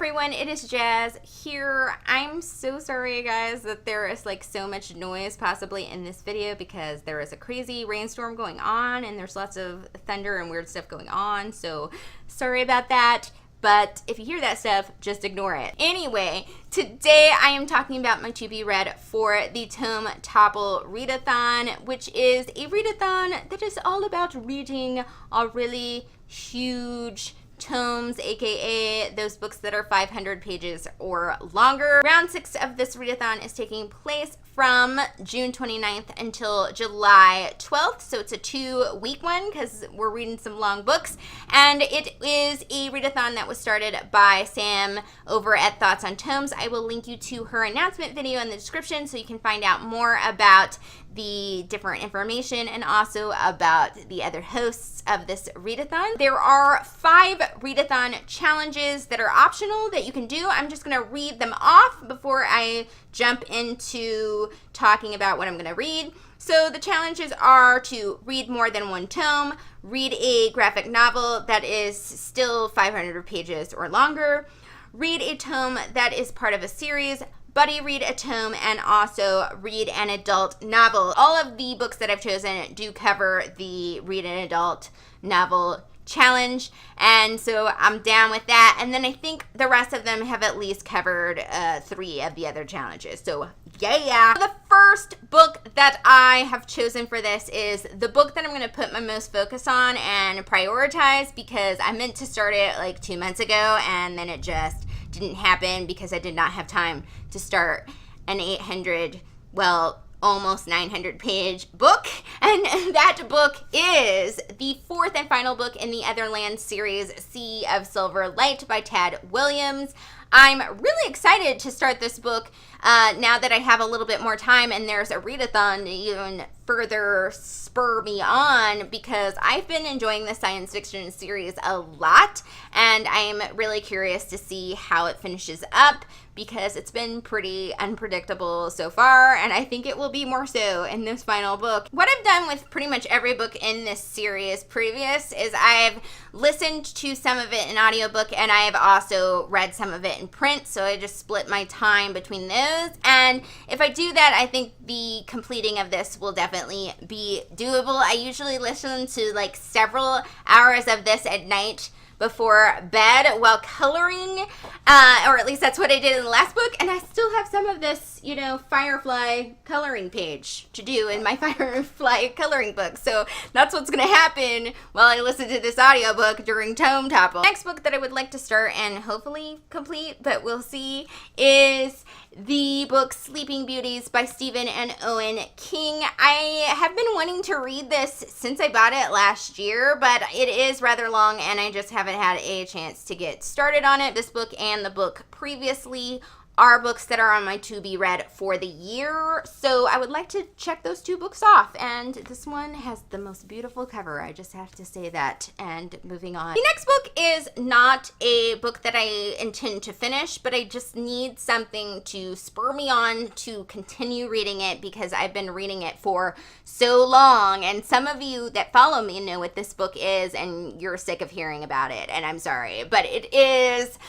everyone, it is Jazz here. I'm so sorry guys that there is like so much noise possibly in this video because there is a crazy rainstorm going on and there's lots of thunder and weird stuff going on, so sorry about that. But if you hear that stuff, just ignore it. Anyway, today I am talking about my to be read for the Tome Topple Readathon, which is a readathon that is all about reading a really huge tomes, aka those books that are 500 pages or longer. Round 6 of this readathon is taking place from June 29th until July 12th, so it's a 2-week one because we're reading some long books, and it is a readathon that was started by Sam over at Thoughts on Tomes. I will link you to her announcement video in the description so you can find out more about the different information and also about the other hosts of this readathon. There are 5 readathon challenges that are optional that you can do. I'm just going to read them off before I jump into talking about what I'm going to read. So the challenges are to read more than one tome, read a graphic novel that is still 500 pages or longer, read a tome that is part of a series, buddy read a tome, and also read an adult novel. All of the books that I've chosen do cover the read an adult novel challenge, and so I'm down with that. And then I think the rest of them have at least covered 3 of the other challenges, so yeah. The first book that I have chosen for this is the book that I'm going to put my most focus on and prioritize because I meant to start it like 2 months ago and then it just didn't happen because I did not have time to start an 800, well, almost 900 page book, and that book is the 4th and final book in the Otherland series, Sea of Silver Light by Tad Williams. I'm really excited to start this book now that I have a little bit more time and there's a readathon to even further spur me on because I've been enjoying the science fiction series a lot and I'm really curious to see how it finishes up because it's been pretty unpredictable so far, and I think it will be more so in this final book. What I've done with pretty much every book in this series previous is I've listened to some of it in audiobook and I have also read some of it in print, so I just split my time between those. And if I do that, I think the completing of this will definitely be doable. I usually listen to like several hours of this at night before bed while coloring, or at least that's what I did in the last book, and I still have some of this, you know, Firefly coloring page to do in my Firefly coloring book, so that's what's gonna happen while I listen to this audiobook during Tome Topple. Next book that I would like to start and hopefully complete, but we'll see, is the book Sleeping Beauties by Stephen and Owen King. I have been wanting to read this since I bought it last year, but it is rather long and I just haven't had a chance to get started on it. This book and the book previously are books that are on my to be read for the year, so I would like to check those 2 books off, and this one has the most beautiful cover, I just have to say that. And moving on, the next book is not a book that I intend to finish, but I just need something to spur me on to continue reading it because I've been reading it for so long, and some of you that follow me know what this book is and you're sick of hearing about it, and I'm sorry, but it is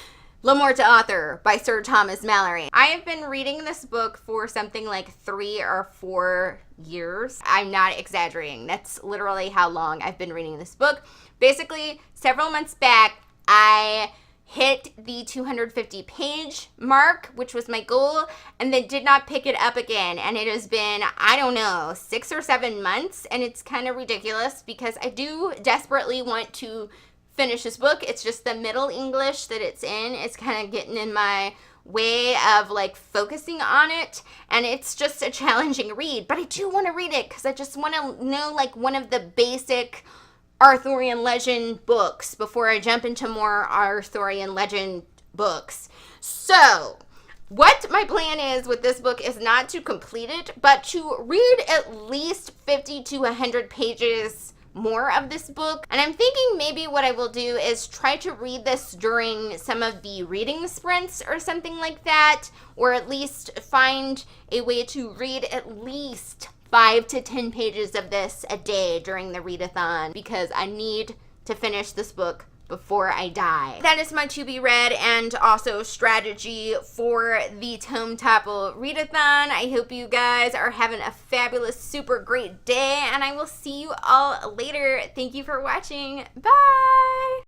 L'Amour to Author by Sir Thomas Malory. I have been reading this book for something like 3 or 4 years. I'm not exaggerating. That's literally how long I've been reading this book. Basically, several months back, I hit the 250 page mark, which was my goal, and then did not pick it up again. And it has been, I don't know, 6 or 7 months, and it's kind of ridiculous because I do desperately want to finish this book. It's just the Middle English that it's in. It's kind of getting in my way of like focusing on it, and it's just a challenging read, but I do want to read it because I just want to know like one of the basic Arthurian legend books before I jump into more Arthurian legend books. So what my plan is with this book is not to complete it, but to read at least 50 to 100 pages more of this book. And I'm thinking maybe what I will do is try to read this during some of the reading sprints or something like that, or at least find a way to read at least 5 to 10 pages of this a day during the readathon because I need to finish this book before I die. That is my to be read and also strategy for the Tome Topple Readathon. I hope you guys are having a fabulous, super great day, and I will see you all later. Thank you for watching. Bye!